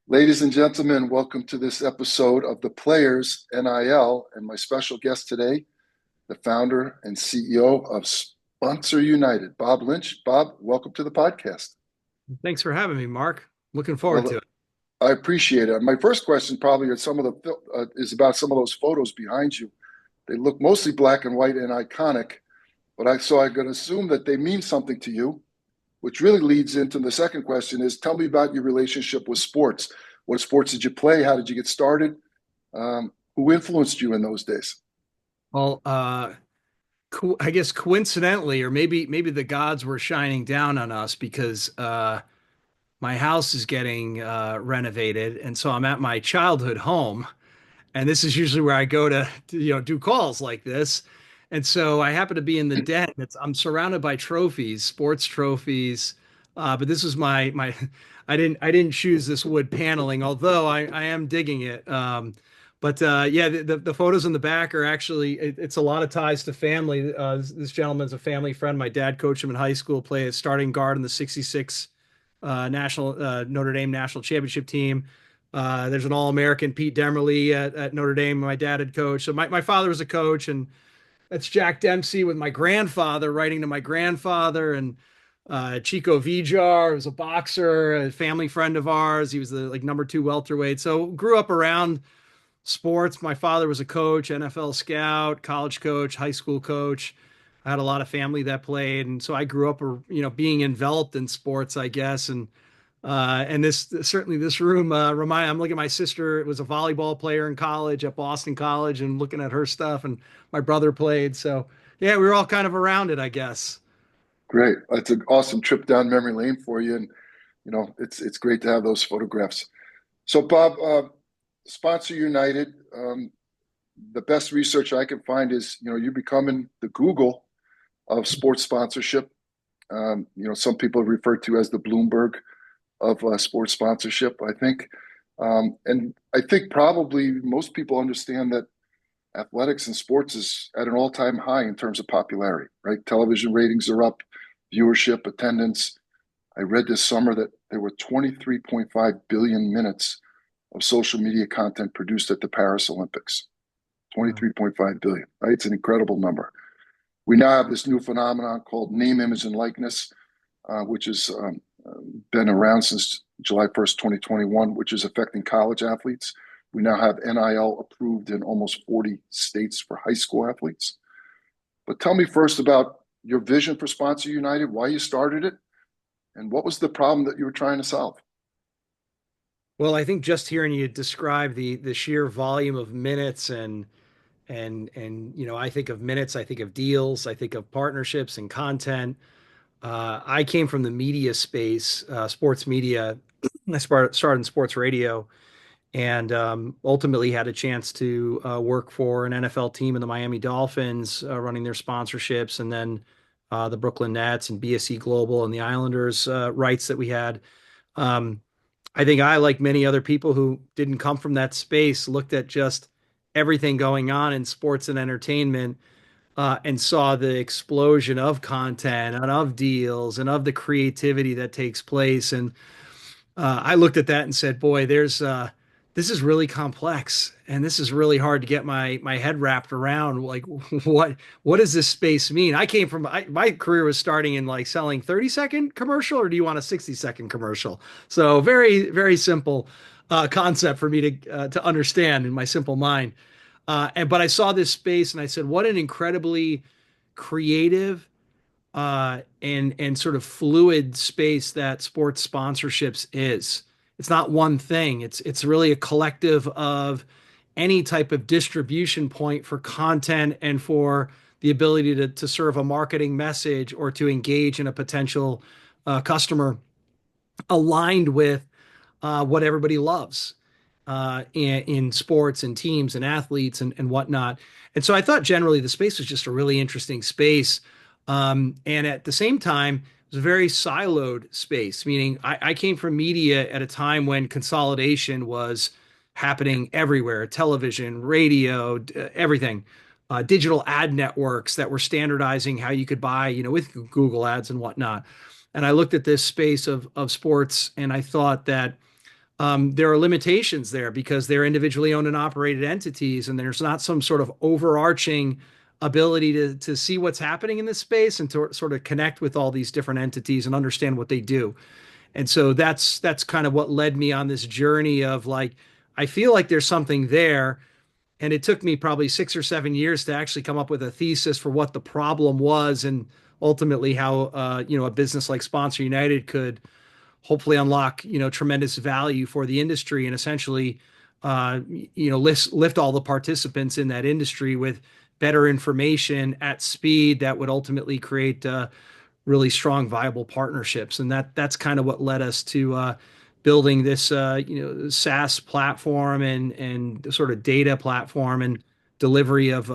Ladies and gentlemen, welcome to this episode of the Players NIL. And my special guest today, the founder and CEO of Sponsor United, Bob Lynch. Bob, welcome to the podcast. Thanks for having me, Mark. Looking forward to Well, it. I appreciate it. My first question probably is about some of those photos behind you. They look mostly black and white and iconic, but I can assume that they mean something to you, which really leads into the second question is tell me about your relationship with sports. What sports did you play? How did you get started? Who influenced you in those days? Well, I guess coincidentally, or maybe the gods were shining down on us because my house is getting renovated, and so I'm at my childhood home, and this is usually where I go to do calls like this. And so I happen to be in the den. I'm surrounded by trophies, sports trophies. But this was my I didn't choose this wood paneling, although I am digging it. But yeah, the photos in the back are actually it's a lot of ties to family. This gentleman's a family friend. My dad coached him in high school, played a starting guard in the '66 national Notre Dame national championship team. There's an All-American Pete Demerly at Notre Dame. My dad had coached. So my father was a coach, and that's Jack Dempsey with my grandfather writing to my grandfather, and Chico Vijar was a boxer, a family friend of ours. He was the like number two welterweight. So grew up around sports. My father was a coach, NFL scout, college coach, high school coach. I had a lot of family that played, and so I grew up, being enveloped in sports, I guess. And this certainly this room I'm looking at my sister was a volleyball player in college at Boston College, and looking at her stuff, and my brother played. So yeah, we were all kind of around it, I guess. Great. It's an awesome trip down memory lane for you. And, it's great to have those photographs. So, Bob, Sponsor United, the best research I can find is, you're becoming the Google of sports sponsorship. Some people refer to as the Bloomberg of sports sponsorship, I think. And I think probably most people understand that athletics and sports is at an all-time high in terms of popularity, right? Television ratings are up, viewership, attendance. I read this summer that there were 23.5 billion minutes of social media content produced at the Paris Olympics. Wow. 23.5 billion, right? It's an incredible number. We now have this new phenomenon called name, image, and likeness, which has been around since July 1st, 2021, which is affecting college athletes. We now have NIL approved in almost 40 states for high school athletes. But tell me first about your vision for Sponsor United, why you started it, and what was the problem that you were trying to solve? Well, I think just hearing you describe the sheer volume of minutes and I think of minutes, I think of deals, I think of partnerships and content. I came from the media space, sports media. I started in sports radio, and ultimately had a chance to work for an NFL team in the Miami Dolphins, running their sponsorships, and then the Brooklyn Nets and BSE Global and the Islanders rights that we had. Um, I think I, like many other people who didn't come from that space, looked at just everything going on in sports and entertainment, and saw the explosion of content and of deals and of the creativity that takes place. And I looked at that and said, "Boy, this is really complex, and this is really hard to get my head wrapped around. Like, what does this space mean?" I came from my career was starting in like selling 30-second commercial, or do you want a 60-second commercial? So very very simple concept for me to understand in my simple mind. But I saw this space and I said, "What an incredibly creative." And sort of fluid space that sports sponsorships is. It's not one thing. It's really a collective of any type of distribution point for content and for the ability to serve a marketing message or to engage in a potential customer aligned with what everybody loves in sports and teams and athletes and whatnot. And so I thought generally the space was just a really interesting space. And at the same time, it was a very siloed space, meaning I came from media at a time when consolidation was happening everywhere, television, radio, everything. Digital ad networks that were standardizing how you could buy, with Google ads and whatnot. And I looked at this space of sports and I thought that there are limitations there because they're individually owned and operated entities, and there's not some sort of overarching ability to see what's happening in this space and to sort of connect with all these different entities and understand what they do. And so that's kind of what led me on this journey of like, I feel like there's something there. And it took me probably 6 or 7 years to actually come up with a thesis for what the problem was and ultimately how a business like Sponsor United could hopefully unlock tremendous value for the industry and essentially lift all the participants in that industry with better information at speed that would ultimately create really strong, viable partnerships. And that's kind of what led us to building this SaaS platform and sort of data platform and delivery of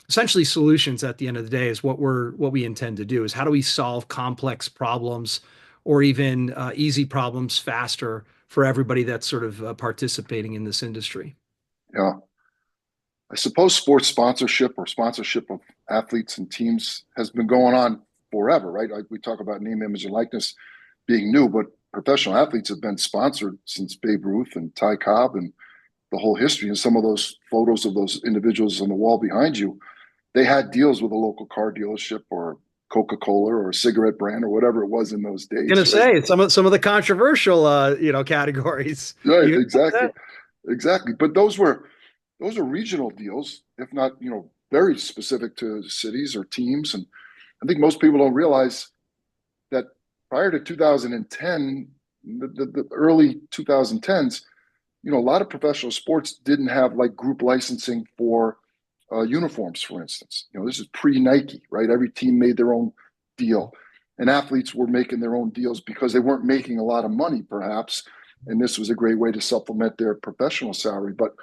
essentially solutions at the end of the day is what we intend to do is how do we solve complex problems or even easy problems faster for everybody that's sort of participating in this industry. Yeah. I suppose sports sponsorship or sponsorship of athletes and teams has been going on forever, right? Like we talk about name, image, and likeness being new, but professional athletes have been sponsored since Babe Ruth and Ty Cobb and the whole history. And some of those photos of those individuals on the wall behind you, they had deals with a local car dealership or Coca-Cola or a cigarette brand or whatever it was in those Gonna days, right? say some of the controversial categories. Right, You exactly. Exactly. But those are regional deals, if not, very specific to cities or teams. And I think most people don't realize that prior to 2010, the early 2010s, a lot of professional sports didn't have like group licensing for uniforms, for instance. This is pre-Nike, right? Every team made their own deal, and athletes were making their own deals because they weren't making a lot of money, perhaps. And this was a great way to supplement their professional salary. But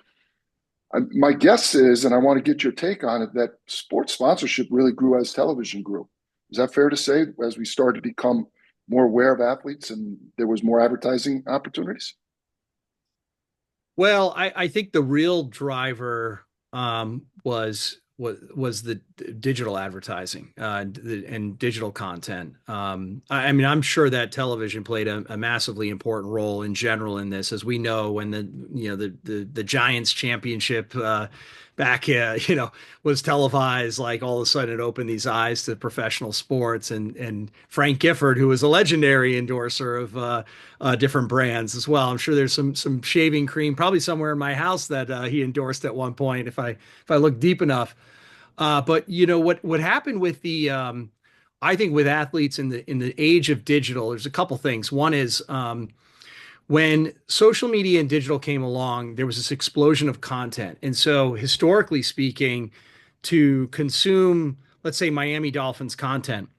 my guess is, and I want to get your take on it, that sports sponsorship really grew as television grew. Is that fair to say? As we started to become more aware of athletes and there was more advertising opportunities? Well, I think the real driver was the digital advertising and digital content. I mean, I'm sure that television played a massively important role in general in this, as we know when the Giants championship back was televised. Like all of a sudden, it opened these eyes to professional sports, and Frank Gifford, who was a legendary endorser of different brands as well. I'm sure there's some shaving cream probably somewhere in my house that he endorsed at one point if I look deep enough. But what happened with the I think with athletes in the age of digital, there's a couple things. One is when social media and digital came along, there was this explosion of content. And so historically speaking, to consume, let's say Miami Dolphins content,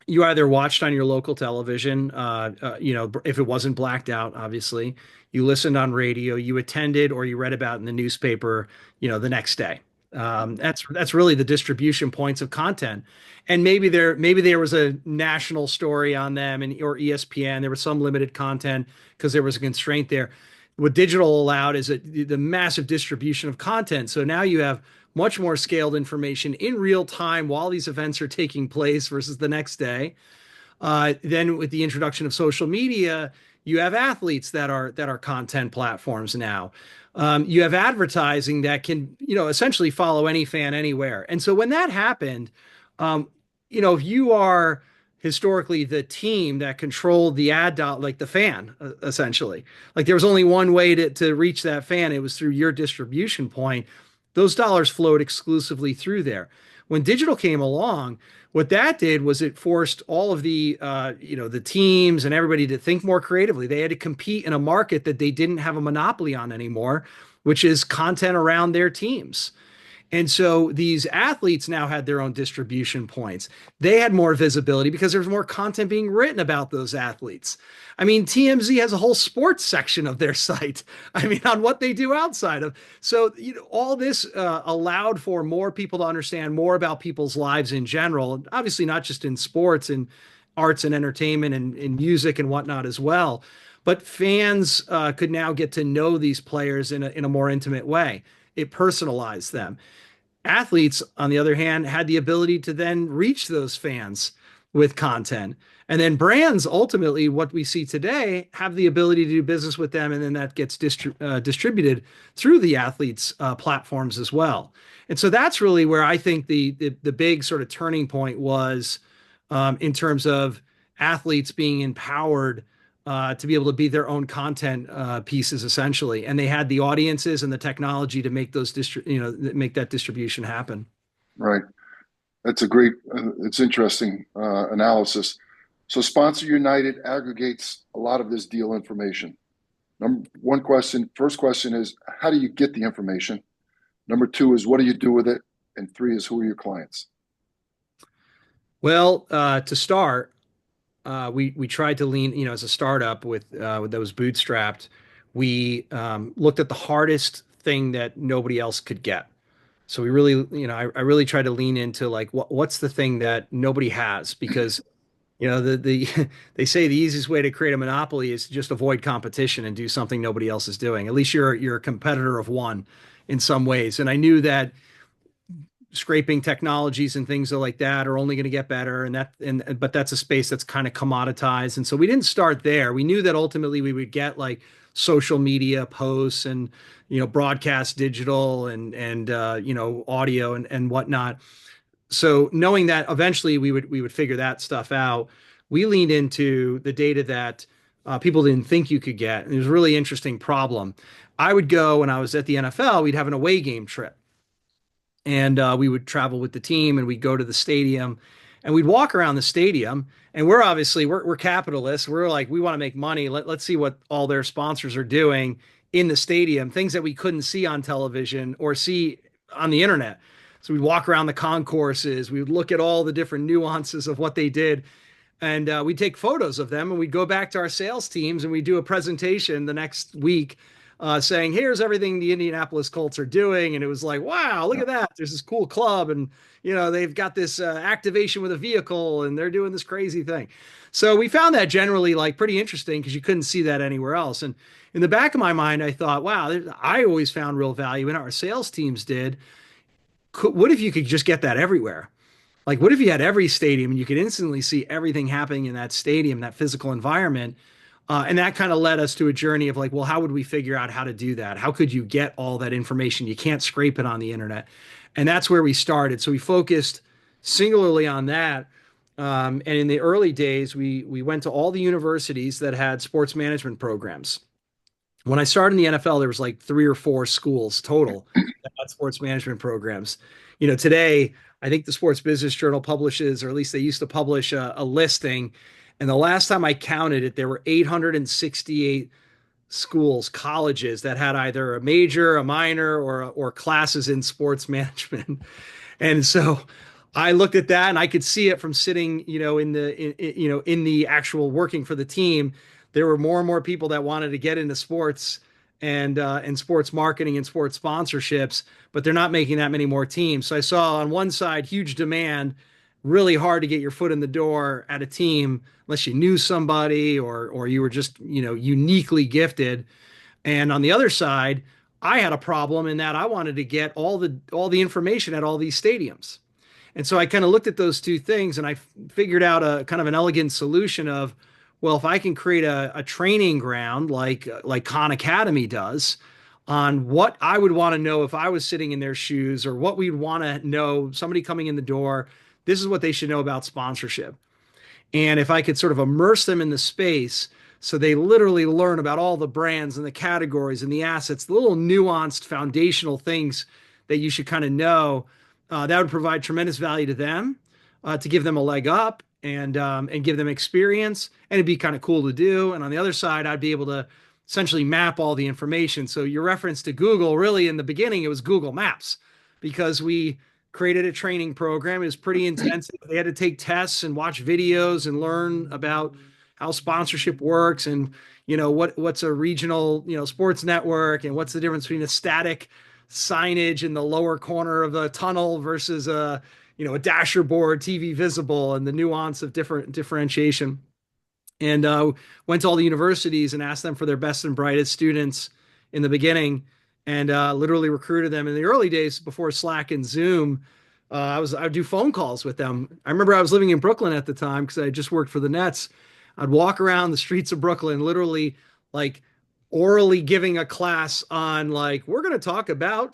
you either watched on your local television, if it wasn't blacked out, obviously, you listened on radio, you attended, or you read about in the newspaper, the next day. That's really the distribution points of content. And maybe there was a national story on them and or ESPN. There was some limited content because there was a constraint there. What digital allowed is the massive distribution of content. So now you have much more scaled information in real time while these events are taking place versus the next day. Then with the introduction of social media, you have athletes that are content platforms now. You have advertising that can essentially follow any fan anywhere. And so when that happened, if you are historically the team that controlled the ad dot like the fan essentially, like there was only one way to reach that fan, it was through your distribution point. Those dollars flowed exclusively through there. When digital came along, what that did was it forced all of the teams and everybody to think more creatively. They had to compete in a market that they didn't have a monopoly on anymore, which is content around their teams. And so these athletes now had their own distribution points. They had more visibility because there's more content being written about those athletes. I mean, TMZ has a whole sports section of their site. I mean, on what they do outside of. So, all this allowed for more people to understand more about people's lives in general. Obviously, not just in sports and arts and entertainment and music and whatnot as well. But fans could now get to know these players in a more intimate way. It personalized them. Athletes, on the other hand, had the ability to then reach those fans with content. And then brands, ultimately, what we see today, have the ability to do business with them, and then that gets distributed through the athletes' platforms as well. And so that's really where I think the big sort of turning point was, in terms of athletes being empowered to be able to be their own content pieces, essentially, and they had the audiences and the technology to make make that distribution happen. Right. That's a great, it's interesting analysis. So Sponsor United aggregates a lot of this deal information. First question is, how do you get the information? Number two is, what do you do with it? And three is, who are your clients? Well, to start, we tried to lean, as a startup with those bootstrapped, we looked at the hardest thing that nobody else could get. So we really, I really tried to lean into like what's the thing that nobody has, because the they say the easiest way to create a monopoly is to just avoid competition and do something nobody else is doing. At least you're a competitor of one in some ways. And I knew that scraping technologies and things like that are only going to get better, but that's a space that's kind of commoditized, and so we didn't start there. We knew that ultimately we would get like social media posts and broadcast digital and audio and whatnot. So knowing that eventually we would figure that stuff out, we leaned into the data that people didn't think you could get. And it was a really interesting problem. I would go, when I was at the NFL, we'd have an away game trip, and we would travel with the team, and we'd go to the stadium, and we'd walk around the stadium, and we're capitalists. We're like, we want to make money. Let's see what all their sponsors are doing in the stadium, things that we couldn't see on television or see on the internet. So we'd walk around the concourses, we would look at all the different nuances of what they did, and we'd take photos of them, and we'd go back to our sales teams, and we'd do a presentation the next week, saying, here's everything the Indianapolis Colts are doing. And it was like, wow, look Yeah. at that. There's this cool club, and they've got this activation with a vehicle, and they're doing this crazy thing. So we found that generally like pretty interesting, because you couldn't see that anywhere else. And in the back of my mind, I thought, wow, I always found real value in it. Our sales teams did. What if you could just get that everywhere? Like, what if you had every stadium and you could instantly see everything happening in that stadium, that physical environment? And that kind of led us to a journey of like, well, how would we figure out how to do that? How could you get all that information? You can't scrape it on the internet. And that's where we started. So we focused singularly on that. And in the early days, we went to all the universities that had sports management programs. When I started in the NFL, there was like 3 or 4 schools total that had sports management programs. Today, I think the Sports Business Journal publishes, or at least they used to publish a listing. And the last time I counted it, there were 868 schools, colleges that had either a major, a minor, or classes in sports management. And so I looked at that, and I could see it from sitting, in the actual working for the team. There were more and more people that wanted to get into sports and sports marketing and sports sponsorships, but they're not making that many more teams. So I saw on one side huge demand, really hard to get your foot in the door at a team unless you knew somebody or you were just uniquely gifted. And on the other side, I had a problem in that I wanted to get all the information at all these stadiums. And so I kind of looked at those two things, and I figured out a kind of an elegant solution of, well, if I can create a training ground like Khan Academy does, on what I would want to know if I was sitting in their shoes, or what we'd want to know, somebody coming in the door, this is what they should know about sponsorship. And if I could sort of immerse them in the space, so they literally learn about all the brands and the categories and the assets, the little nuanced foundational things that you should kind of know, that would provide tremendous value to them, to give them a leg up and give them experience, and it'd be kind of cool to do. And on the other side, I'd be able to essentially map all the information. So your reference to Google, really in the beginning, it was Google Maps, because we created a training program. It was pretty intensive. They had to take tests and watch videos and learn about how sponsorship works, and what's a regional sports network, and what's the difference between a static signage in the lower corner of the tunnel versus a dasher board TV visible, and the nuance of differentiation. And went to all the universities and asked them for their best and brightest students in the beginning, and literally recruited them in the early days before Slack and Zoom. I would do phone calls with them. I remember I was living in Brooklyn at the time because I just worked for the Nets. I'd walk around the streets of Brooklyn, literally like orally giving a class on like we're going to talk about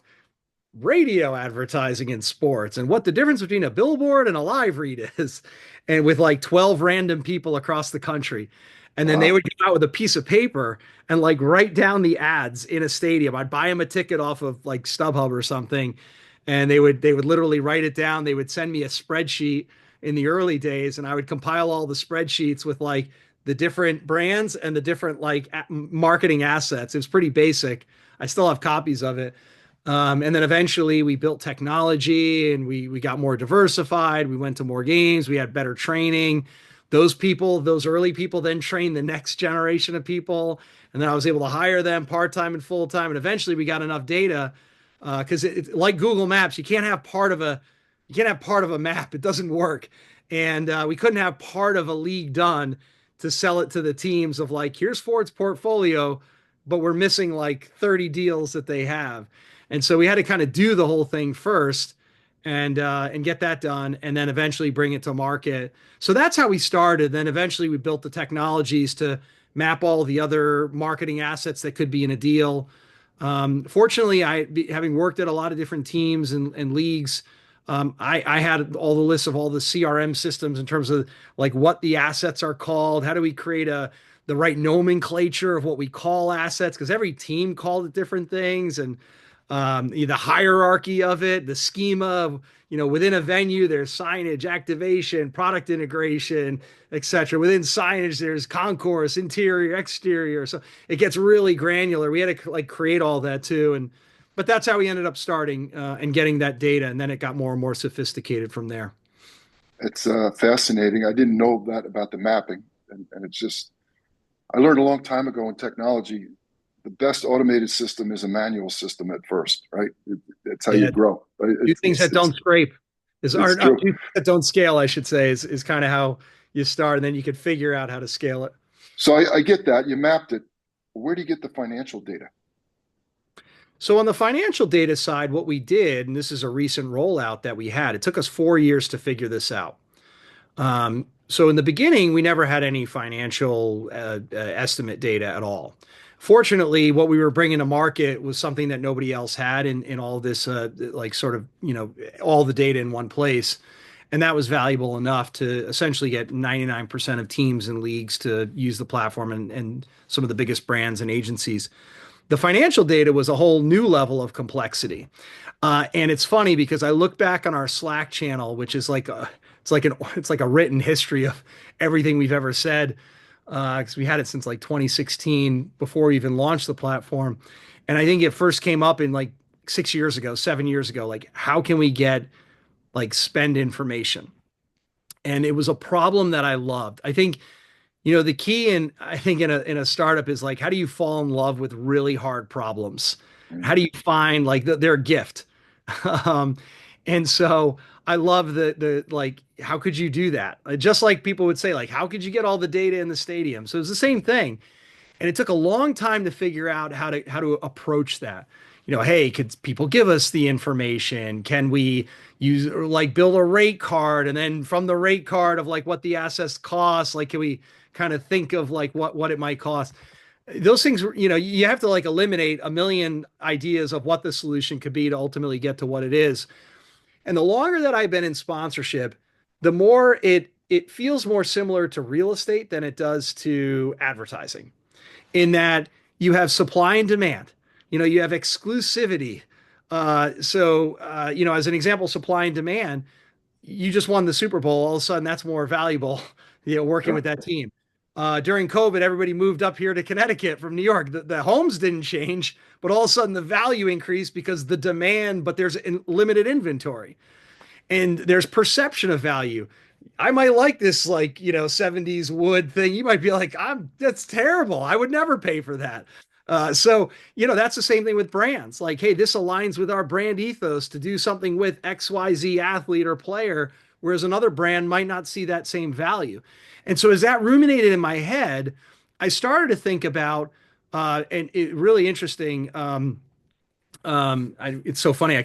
radio advertising in sports and what the difference between a billboard and a live read is, and with like 12 random people across the country. And then they Wow. would come out with a piece of paper and like write down the ads in a stadium. I'd buy them a ticket off of like StubHub or something, and they would literally write it down. They would send me a spreadsheet in the early days, and I would compile all the spreadsheets with like the different brands and the different like marketing assets. It was pretty basic. I still have copies of it. And then eventually we built technology and we got more diversified. We went to more games. We had better training. Those people, those early people, then trained the next generation of people, and then I was able to hire them part time and full time. And eventually we got enough data because like Google Maps, you can't have part of a map. It doesn't work, and we couldn't have part of a league done to sell it to the teams of like here's Ford's portfolio, but we're missing like 30 deals that they have. And so we had to kind of do the whole thing first and get that done and then eventually bring it to market. So that's how we started. Then eventually we built the technologies to map all the other marketing assets that could be in a deal. Fortunately, having worked at a lot of different teams and leagues, I had all the lists of all the CRM systems in terms of like what the assets are called. How do we create the right nomenclature of what we call assets? Because every team called it different things, and the hierarchy of it, the schema, within a venue, there's signage, activation, product integration, etc. Within signage, there's concourse, interior, exterior. So it gets really granular. We had to like create all that too. But that's how we ended up starting and getting that data. And then it got more and more sophisticated from there. It's fascinating. I didn't know that about the mapping, and it's just I learned a long time ago in technology, the best automated system is a manual system at first, right? It's how you Yeah. grow. Right? Do things that don't scrape It's or true. do things that don't scale, I should say, is kind of how you start. And then you could figure out how to scale it. So I get that you mapped it. Where do you get the financial data? So on the financial data side, what we did, and this is a recent rollout that we had, it took us 4 years to figure this out. So in the beginning, we never had any financial estimate data at all. Fortunately, what we were bringing to market was something that nobody else had in all this, like sort of, all the data in one place. And that was valuable enough to essentially get 99% of teams and leagues to use the platform and some of the biggest brands and agencies. The financial data was a whole new level of complexity. And it's funny because I look back on our Slack channel, which is like it's like a written history of everything we've ever said. Because we had it since like 2016 before we even launched the platform. And I think it first came up in like 6 years ago, 7 years ago. Like, how can we get like spend information? And it was a problem that I loved. I think the key in I think in a startup is like how do you fall in love with really hard problems? How do you find like their gift? um, and so I love the like how could you do that? Just like people would say like how could you get all the data in the stadium? So it's the same thing. And it took a long time to figure out how to approach that. Hey, could people give us the information? Can we use or like build a rate card and then from the rate card of like what the assets cost, like can we kind of think of like what it might cost? Those things, you have to like eliminate a million ideas of what the solution could be to ultimately get to what it is. And the longer that I've been in sponsorship, the more it feels more similar to real estate than it does to advertising in that you have supply and demand. You have exclusivity. As an example, supply and demand, you just won the Super Bowl. All of a sudden, that's more valuable, working with Sure. that team. During COVID, everybody moved up here to Connecticut from New York. The homes didn't change, but all of a sudden the value increased because the demand, but there's limited inventory and there's perception of value. I might like this like, 70s wood thing. You might be like, that's terrible. I would never pay for that. That's the same thing with brands. Like, hey, this aligns with our brand ethos to do something with XYZ athlete or player, whereas another brand might not see that same value. And so as that ruminated in my head, I started to think about, and it really interesting. It's so funny.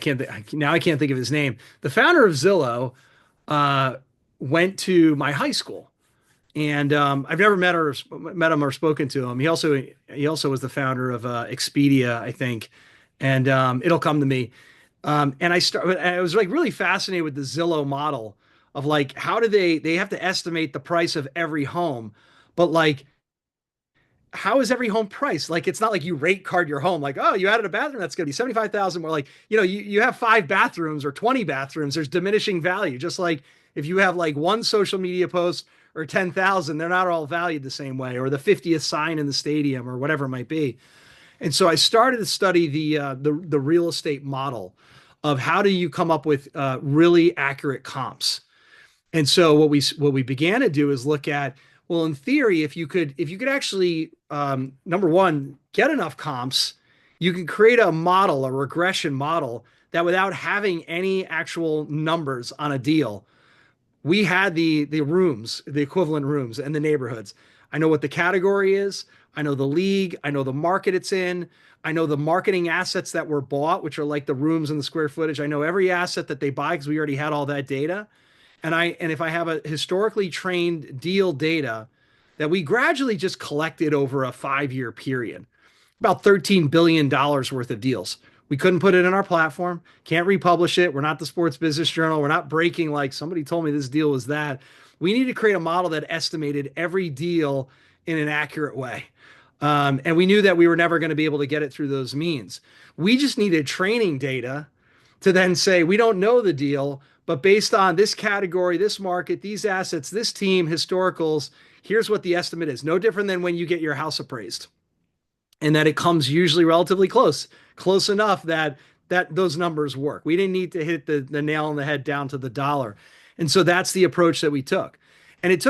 Now I can't think of his name. The founder of Zillow uh, went to my high school, and I've never met him or spoken to him. He also was the founder of Expedia, I think, and it'll come to me. I was like really fascinated with the Zillow model of like how do they have to estimate the price of every home, but like how is every home priced? Like, it's not like you rate card your home, like, oh, you added a bathroom, that's going to be 75,000 more. Like, you have five bathrooms or 20 bathrooms, there's diminishing value. Just like if you have like one social media post or 10,000, they're not all valued the same way, or the 50th sign in the stadium or whatever it might be. And so I started to study the real estate model of how do you come up with really accurate comps. And so what we began to do is look at, well, in theory, if you could actually number one get enough comps, you can create a model, a regression model that without having any actual numbers on a deal, we had the rooms, the equivalent rooms and the neighborhoods. I know what the category is. I know the league. I know the market it's in. I know the marketing assets that were bought, which are like the rooms and the square footage. I know every asset that they buy because we already had all that data. And if I have a historically trained deal data that we gradually just collected over a 5 year period, about $13 billion worth of deals. We couldn't put it in our platform, can't republish it. We're not the Sports Business Journal. We're not breaking like somebody told me this deal was that. We need to create a model that estimated every deal in an accurate way. And we knew that we were never going to be able to get it through those means. We just needed training data to then say, we don't know the deal, but based on this category, this market, these assets, this team, historicals, here's what the estimate is. No different than when you get your house appraised, and that it comes usually relatively close enough that those numbers work. We didn't need to hit the nail on the head down to the dollar. And so that's the approach that we took. And it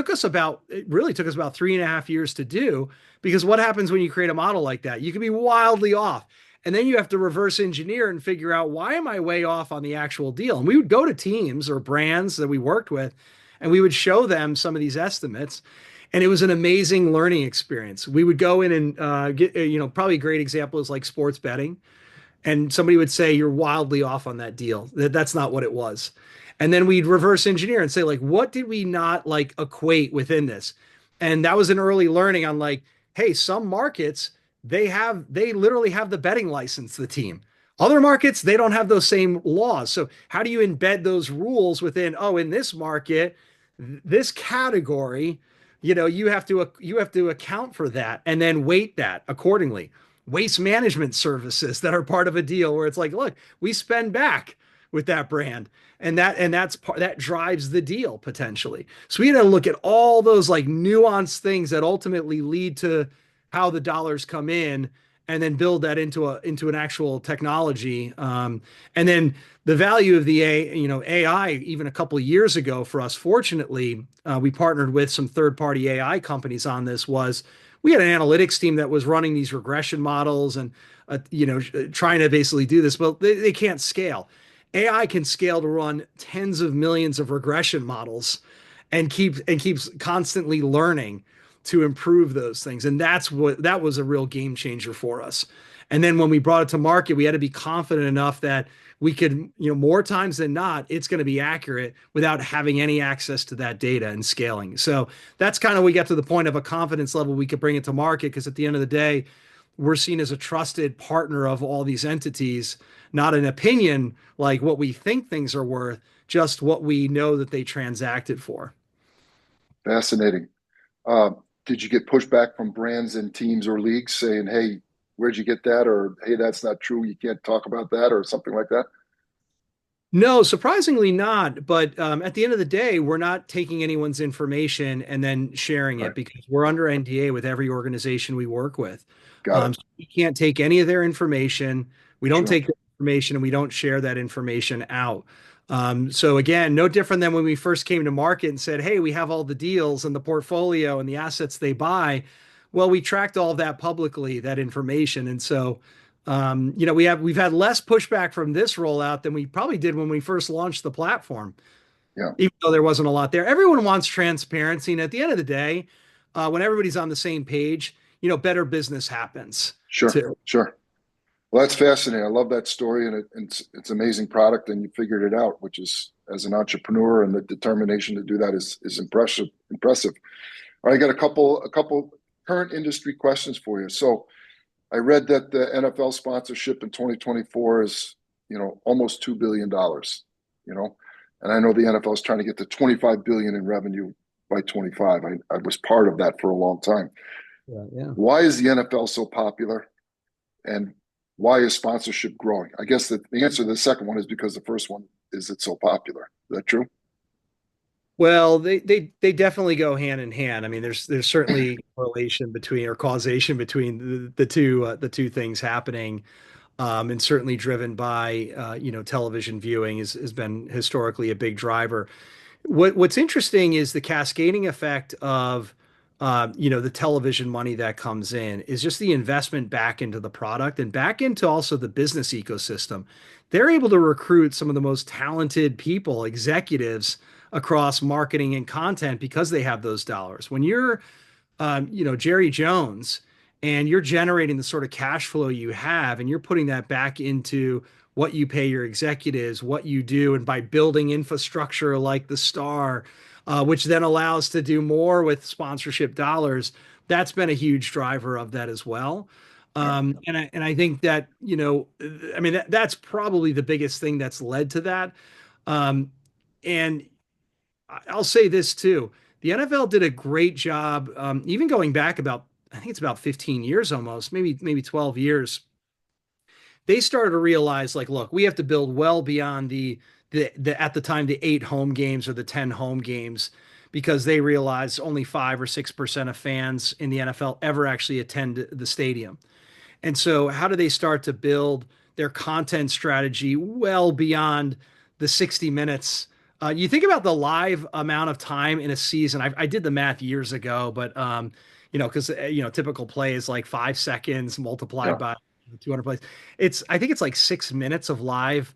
really took us about 3.5 years to do, because what happens when you create a model like that? You can be wildly off. And then you have to reverse engineer and figure out, why am I way off on the actual deal? And we would go to teams or brands that we worked with, and we would show them some of these estimates. And it was an amazing learning experience. We would go in and get, probably a great example is like sports betting. And somebody would say, you're wildly off on that deal. That's not what it was. And then we'd reverse engineer and say, like, what did we not like equate within this? And that was an early learning on like, hey, some markets, they literally have the betting license, the team. Other markets, they don't have those same laws. So how do you embed those rules within, oh, in this market, this category, you have to account for that and then weight that accordingly. Waste management services that are part of a deal where it's like, look, we spend back with that brand, and that drives the deal potentially. So we had to look at all those like nuanced things that ultimately lead to how the dollars come in, and then build that into an actual technology. And then the value of the AI, even a couple of years ago for us, fortunately, we partnered with some third-party AI companies on this. Was we had an analytics team that was running these regression models and trying to basically do this, but they can't scale. AI can scale to run tens of millions of regression models and keeps constantly learning to improve those things. And that was a real game changer for us. And then when we brought it to market, we had to be confident enough that we could, more times than not, it's going to be accurate without having any access to that data and scaling. So that's kind of, we got to the point of a confidence level we could bring it to market, because at the end of the day, we're seen as a trusted partner of all these entities, not an opinion like what we think things are worth, just what we know that they transacted for. Fascinating. Uh, did you get pushback from brands and teams or leagues saying, "Hey, where'd you get that?" or "Hey, that's not true. You can't talk about that," or something like that? No, surprisingly not. But at the end of the day, we're not taking anyone's information and then sharing All it, right. because we're under NDA with every organization we work with. Got it. So we can't take any of their information. We don't Sure. take their information, and we don't share that information out. So again, no different than when we first came to market and said, "Hey, we have all the deals and the portfolio and the assets they buy." Well, we tracked all of that publicly, that information, and so we've had less pushback from this rollout than we probably did when we first launched the platform, Yeah. even though there wasn't a lot there. Everyone wants transparency, and at the end of the day, when everybody's on the same page, better business happens Sure. too. Sure. Well, that's fascinating. I love that story, and it's amazing product, and you figured it out, which is as an entrepreneur, and the determination to do that is impressive. Impressive. All right, I got a couple current industry questions for you. So I read that the NFL sponsorship in 2024 is almost $2 billion. You know, and I know the NFL is trying to get to 25 billion in revenue by 25. I was part of that for a long time. Yeah, yeah. Why is the NFL so popular? And why is sponsorship growing? I guess the answer to the second one is because the first one is it's so popular. Is that true? Well, they definitely go hand in hand. I mean, there's certainly correlation between or causation between the two things happening, and certainly driven by television viewing has been historically a big driver. What's interesting is the cascading effect of the television money that comes in is just the investment back into the product and back into also the business ecosystem. They're able to recruit some of the most talented people, executives across marketing and content because they have those dollars. When you're Jerry Jones, and you're generating the sort of cash flow you have, and you're putting that back into what you pay your executives, what you do, and by building infrastructure like the Star, which then allows to do more with sponsorship dollars. That's been a huge driver of that as well. Right. And I think that, I mean, that's probably the biggest thing that's led to that. And I'll say this too. The NFL did a great job, even going back about, I think it's about 15 years almost, maybe 12 years. They started to realize, like, look, we have to build well beyond the at the time the 8 home games or the 10 home games, because they realized only 5 or 6% of fans in the NFL ever actually attend the stadium. And so, how do they start to build their content strategy well beyond the 60 minutes? You think about the live amount of time in a season. I did the math years ago, but because typical play is like 5 seconds multiplied Yeah. by 200 plays. I think it's like 6 minutes of live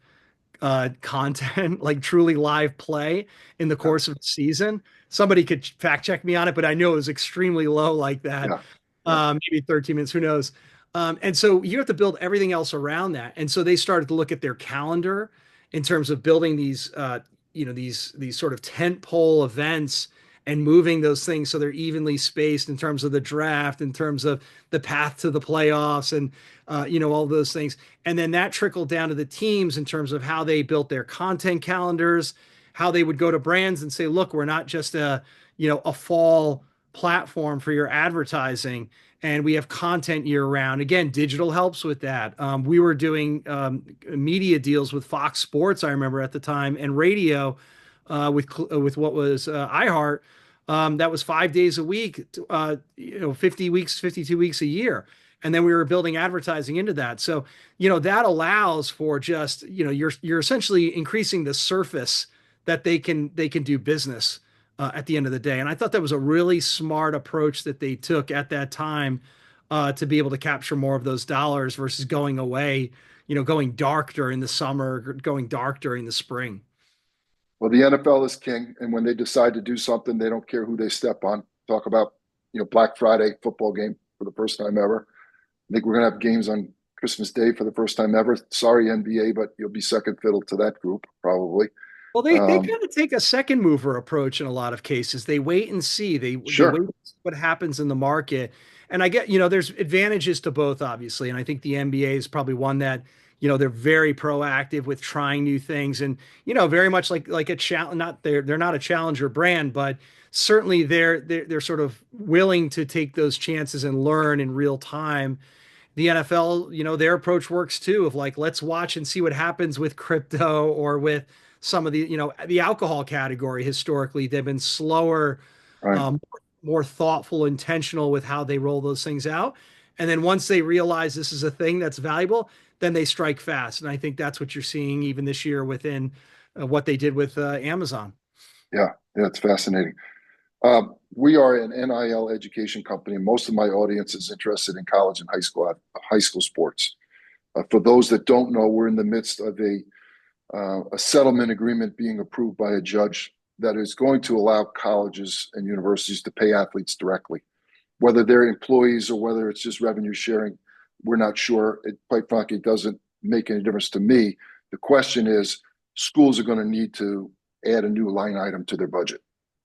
content, like truly live play in the Yeah. course of the season. Somebody could fact check me on it, but I know it was extremely low like that. Yeah. Yeah. Maybe 13 minutes, who knows? And so you have to build everything else around that. And so they started to look at their calendar in terms of building these sort of tent pole events and moving those things so they're evenly spaced in terms of the draft, in terms of the path to the playoffs, and all those things. And then that trickled down to the teams in terms of how they built their content calendars, how they would go to brands and say, look, we're not just a fall platform for your advertising, and we have content year round. Again, digital helps with that. We were doing media deals with Fox Sports, I remember at the time, and radio with what was iHeart. That was 5 days a week, 50 weeks, 52 weeks a year. And then we were building advertising into that. So, that allows for just, you're essentially increasing the surface that they can do business at the end of the day. And I thought that was a really smart approach that they took at that time, to be able to capture more of those dollars versus going away, going dark during the summer, going dark during the spring. Well, the NFL is king, and when they decide to do something, they don't care who they step on. Talk about Black Friday football game for the first time ever. I think we're gonna have games on Christmas Day for the first time ever. Sorry, NBA, but you'll be second fiddle to that group probably. Well, they Um, kind of take a second mover approach in a lot of cases. They wait and see. They wait sure. to see what happens in the market. And I get, there's advantages to both, obviously. And I think the NBA is probably one that, they're very proactive with trying new things, and, very much like a challenge. Not they're not a challenger brand, but certainly they're sort of willing to take those chances and learn in real time. The NFL, their approach works too, of like, let's watch and see what happens with crypto or with some of the alcohol category. Historically, they've been slower, Right. um, more thoughtful, intentional with how they roll those things out. And then once they realize this is a thing that's valuable, then they strike fast. And I think that's what you're seeing even this year within what they did with Amazon. Yeah. Yeah. It's fascinating. We are an NIL education company. Most of my audience is interested in college and high school sports. For those that don't know, we're in the midst of a settlement agreement being approved by a judge that is going to allow colleges and universities to pay athletes directly, whether they're employees or whether it's just revenue sharing we're not sure. It, quite frankly, doesn't make any difference to me. The question is, schools are going to need to add a new line item to their budget.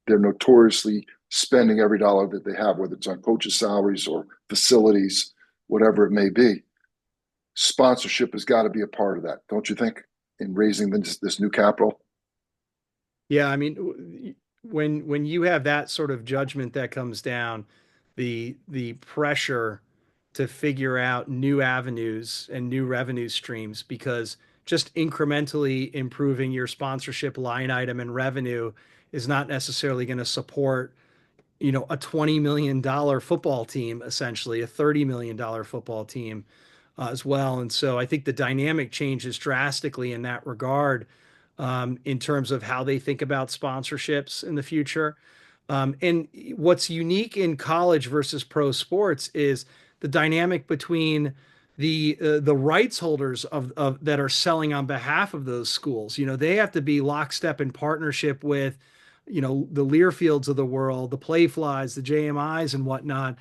They're notoriously spending every dollar that they have, whether it's on coaches' salaries or facilities, whatever it may be. Sponsorship has got to be a part of that, don't you think, in raising this new capital? Yeah, I mean, when you have that sort of judgment that comes down, the pressure to figure out new avenues and new revenue streams, because just incrementally improving your sponsorship line item and revenue is not necessarily going to support, a $20 million football team, essentially a $30 million football team, as well. And so I think the dynamic changes drastically in that regard, in terms of how they think about sponsorships in the future. And what's unique in college versus pro sports is the dynamic between the rights holders of that are selling on behalf of those schools. They have to be lockstep in partnership with, the Learfields of the world, the Playflies, the JMIs, and whatnot,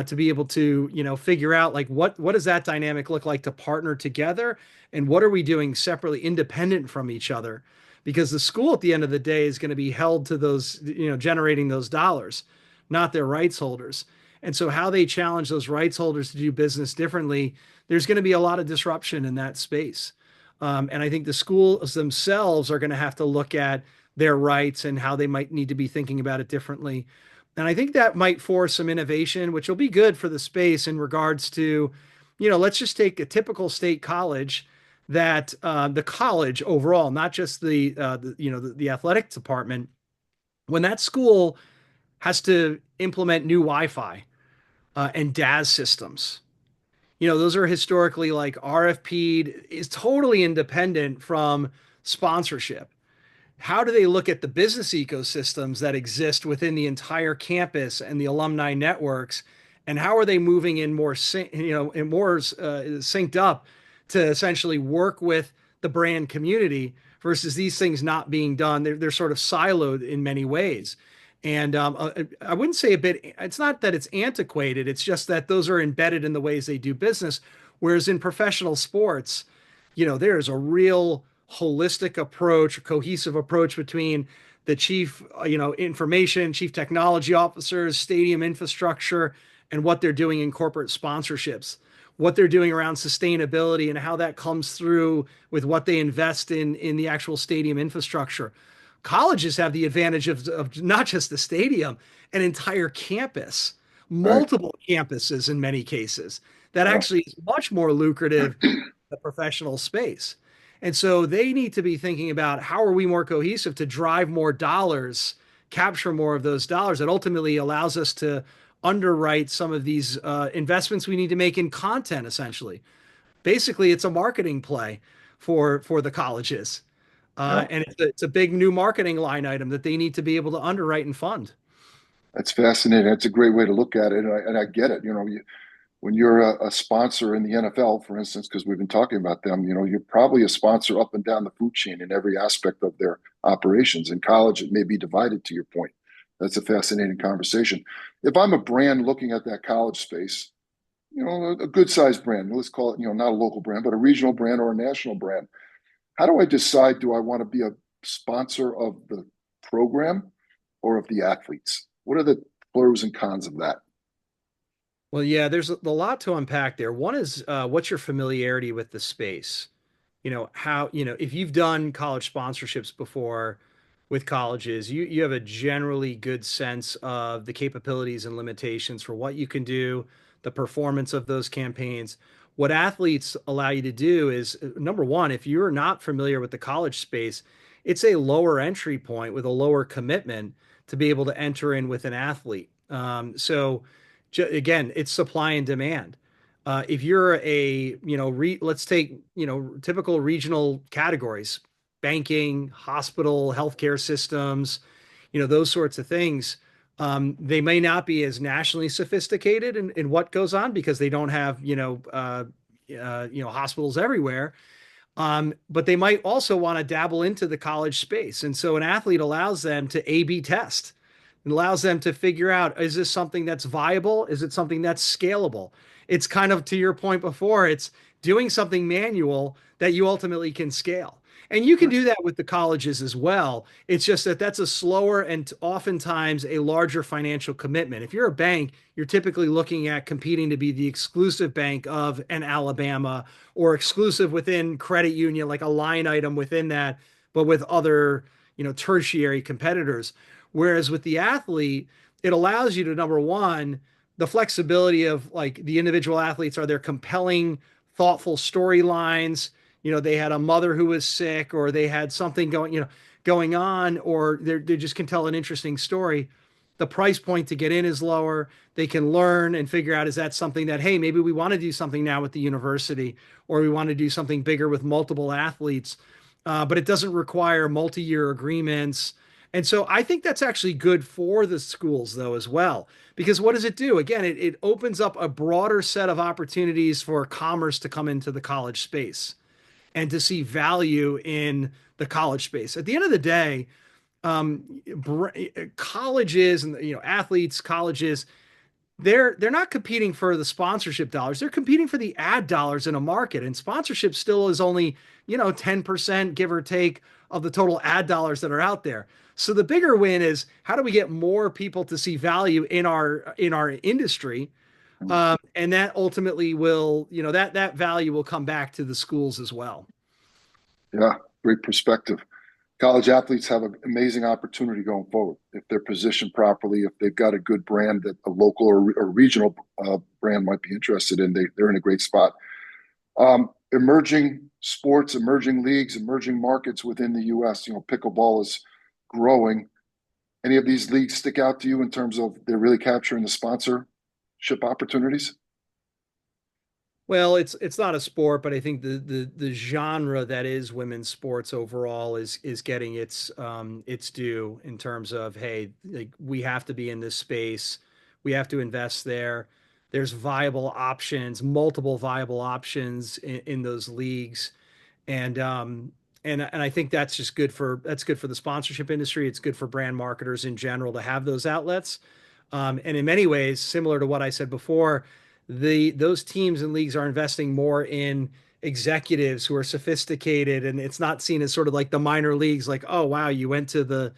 to be able to, figure out, like, what does that dynamic look like to partner together, and what are we doing separately, independent from each other, because the school at the end of the day is going to be held to those, generating those dollars, not their rights holders. And so how they challenge those rights holders to do business differently, there's going to be a lot of disruption in that space. And I think the schools themselves are going to have to look at their rights and how they might need to be thinking about it differently. And I think that might force some innovation, which will be good for the space in regards to, let's just take a typical state college, that the college overall, not just the athletic department, when that school has to implement new Wi-Fi and DAS systems. Those are historically like RFP'd, is totally independent from sponsorship. How do they look at the business ecosystems that exist within the entire campus and the alumni networks, and how are they moving in more in more synced up to essentially work with the brand community, versus these things not being done? They're sort of siloed in many ways. And I wouldn't say a bit, it's not that it's antiquated, it's just that those are embedded in the ways they do business. Whereas in professional sports, there's a real holistic approach, cohesive approach between the chief, information, chief technology officers, stadium infrastructure, and what they're doing in corporate sponsorships, what they're doing around sustainability, and how that comes through with what they invest in the actual stadium infrastructure. Colleges have the advantage of not just the stadium, an entire campus, Right. multiple campuses in many cases. That Yeah. actually is much more lucrative than the professional space. And so they need to be thinking about, how are we more cohesive to drive more dollars, capture more of those dollars that ultimately allows us to underwrite some of these investments we need to make in content, essentially. Basically, it's a marketing play for the colleges. Yeah. And it's a big new marketing line item that they need to be able to underwrite and fund. That's fascinating. That's a great way to look at it. And I get it. When you're a sponsor in the NFL, for instance, because we've been talking about them, you're probably a sponsor up and down the food chain in every aspect of their operations. In college, it may be divided, to your point. That's a fascinating conversation. If I'm a brand looking at that college space, a good sized brand, let's call it, not a local brand, but a regional brand or a national brand, how do I decide, do I want to be a sponsor of the program or of the athletes? What are the pros and cons of that? Well, yeah, there's a lot to unpack there. One is, what's your familiarity with the space? How, if you've done college sponsorships before with colleges, you have a generally good sense of the capabilities and limitations for what you can do, the performance of those campaigns. What athletes allow you to do is, number one, if you're not familiar with the college space, it's a lower entry point with a lower commitment to be able to enter in with an athlete. So again, it's supply and demand. If you're let's take, typical regional categories, banking, hospital, healthcare systems, those sorts of things. They may not be as nationally sophisticated in what goes on, because they don't have, hospitals everywhere. But they might also want to dabble into the college space. And so an athlete allows them to A/B test. It allows them to figure out, is this something that's viable? Is it something that's scalable? It's kind of to your point before, it's doing something manual that you ultimately can scale. And you can Right. do that with the colleges as well. It's just that that's a slower and oftentimes a larger financial commitment. If you're a bank, you're typically looking at competing to be the exclusive bank of an Alabama or exclusive within credit union, like a line item within that, but with other, tertiary competitors. Whereas with the athlete, it allows you to, number one, the flexibility of like the individual athletes, are there compelling, thoughtful storylines? They had a mother who was sick, or they had something going on, or they just can tell an interesting story. The price point to get in is lower. They can learn and figure out, is that something that, hey, maybe we want to do something now with the university, or we want to do something bigger with multiple athletes, but it doesn't require multi-year agreements. And so I think that's actually good for the schools, though, as well. Because what does it do? Again, it opens up a broader set of opportunities for commerce to come into the college space and to see value in the college space. At the end of the day, colleges and athletes, colleges, they're not competing for the sponsorship dollars. They're competing for the ad dollars in a market, and sponsorship still is only 10%, give or take, of the total ad dollars that are out there. So the bigger win is, how do we get more people to see value in our industry, and that ultimately will, that value will come back to the schools as well. Yeah, great perspective. College athletes have an amazing opportunity going forward if they're positioned properly. If they've got a good brand that a local or regional brand might be interested in, they're in a great spot. Emerging sports, emerging leagues, emerging markets within the U.S. Pickleball is growing. Any of these leagues stick out to you in terms of they're really capturing the sponsorship opportunities? Well, it's not a sport, but I think the genre that is women's sports overall is getting its due in terms of, hey, like, we have to be in this space, we have to invest there. There's viable options, multiple viable options in those leagues, and I think that's good for the sponsorship industry. It's good for brand marketers in general to have those outlets. And in many ways, similar to what I said before, those teams and leagues are investing more in executives who are sophisticated, and it's not seen as sort of like the minor leagues, like, oh wow, you went to the,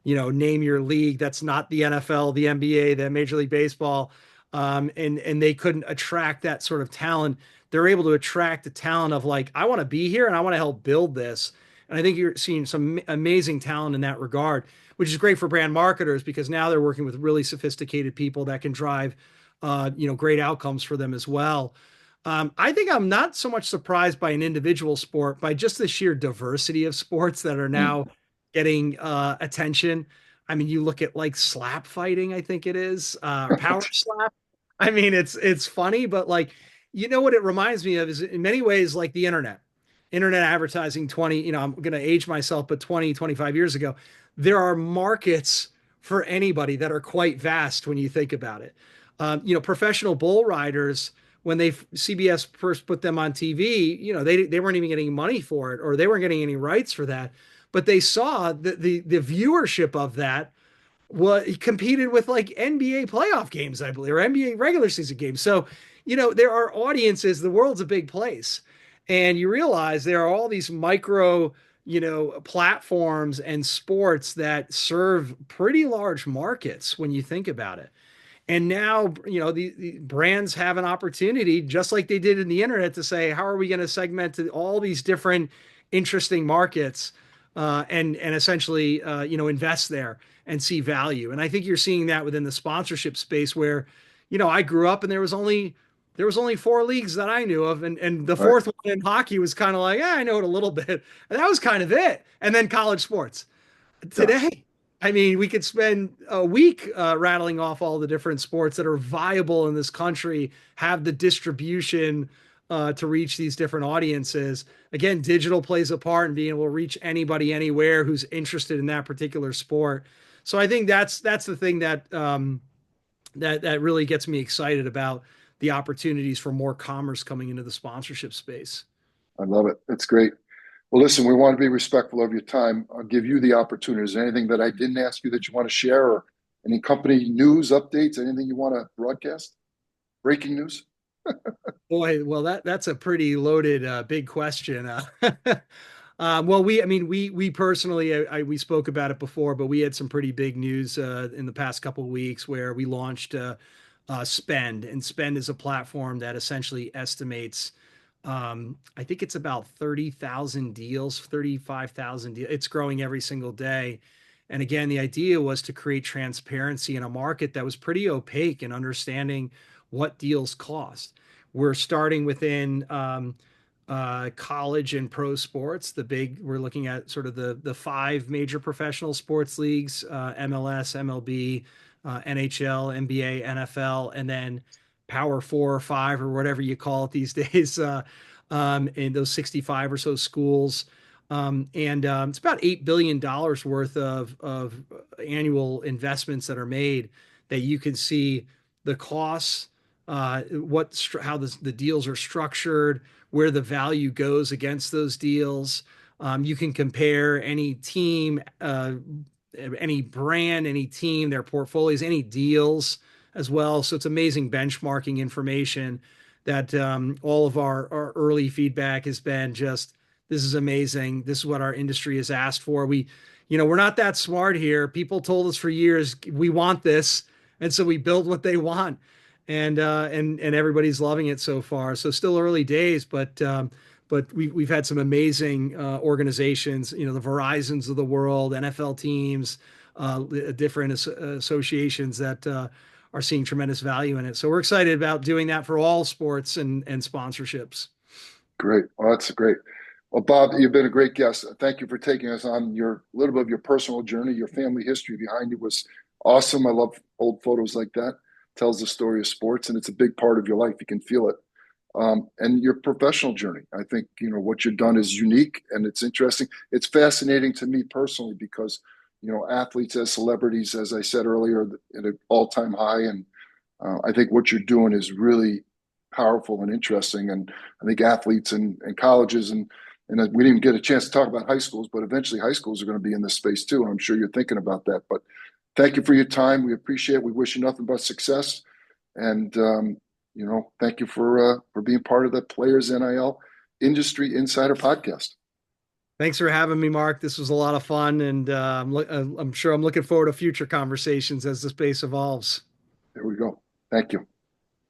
name your league. That's not the NFL, the NBA, the Major League Baseball. And they couldn't attract that sort of talent. They're able to attract the talent of, like, I want to be here and I want to help build this. And I think you're seeing some amazing talent in that regard, which is great for brand marketers, because now they're working with really sophisticated people that can drive, great outcomes for them as well. I think I'm not so much surprised by an individual sport, by just the sheer diversity of sports that are Mm. now getting attention. I mean, you look at like slap fighting, I think it is, or power slap. I mean, it's funny, but like, what it reminds me of is in many ways like the internet advertising 20, I'm going to age myself, but 20, 25 years ago, there are markets for anybody that are quite vast when you think about it. Professional bull riders, when CBS first put them on TV, they weren't even getting money for it, or they weren't getting any rights for that, but they saw the viewership of that, he competed with like NBA playoff games, I believe, or NBA regular season games. So, there are audiences. The world's a big place, and you realize there are all these micro, platforms and sports that serve pretty large markets when you think about it. And now, the brands have an opportunity, just like they did in the internet, to say, how are we going to segment to all these different interesting markets, and essentially, invest there and see value. And I think you're seeing that within the sponsorship space, where, I grew up and there was only four leagues that I knew of, and the Right. fourth one in hockey was kind of like, I know it a little bit, and that was kind of it. And then college sports Yeah, today. I mean, we could spend a week rattling off all the different sports that are viable in this country, have the distribution to reach these different audiences. Again, digital plays a part in being able to reach anybody, anywhere who's interested in that particular sport. So I think that's the thing that really gets me excited about the opportunities for more commerce coming into the sponsorship space. I love it. That's great. Well, listen, we want to be respectful of your time. I'll give you the opportunity. Is there anything that I didn't ask you that you want to share, or any company news updates, anything you want to broadcast? Breaking news? Boy, well, that's a pretty loaded, big question. Well, I mean, we personally, we spoke about it before, but we had some pretty big news in the past couple of weeks where we launched Spend, and Spend is a platform that essentially estimates. I think it's about 30,000 deals, 35,000 deals. It's growing every single day. And again, the idea was to create transparency in a market that was pretty opaque in understanding what deals cost. We're starting within college and pro sports. We're looking at sort of the five major professional sports leagues: MLS, MLB, NHL, NBA, NFL, and then Power Four or Five or whatever you call it these days. In those 65 or so schools. It's about $8 billion worth of annual investments that are made that you can see the costs, how the deals are structured, where the value goes against those deals. You can compare any team, any brand, any team, their portfolios, any deals as well. So it's amazing benchmarking information that all of our early feedback has been just, this is amazing. This is what our industry has asked for. We're not that smart here. People told us for years, we want this. And so we build what they want, and everybody's loving it so far. So still early days, but we've had some amazing organizations, the Verizons of the world, NFL teams, different associations that are seeing tremendous value in it. So we're excited about doing that for all sports and sponsorships. Great. Well, that's great. Well, Bob, you've been a great guest. Thank you for taking us on your little bit of your personal journey. Your family history behind it was awesome. I love old photos like that. Tells the story of sports, and it's a big part of your life. You can feel it. And your professional journey. I think what you've done is unique and it's interesting. It's fascinating to me personally because athletes as celebrities, as I said earlier, at an all-time high, and I think what you're doing is really powerful and interesting. And I think athletes and colleges and we didn't get a chance to talk about high schools, but eventually high schools are going to be in this space too. And I'm sure you're thinking about that. But thank you for your time. We appreciate it. We wish you nothing but success. And thank you for being part of the Players NIL Industry Insider Podcast. Thanks for having me, Mark. This was a lot of fun, and I'm sure I'm looking forward to future conversations as the space evolves. There we go. Thank you.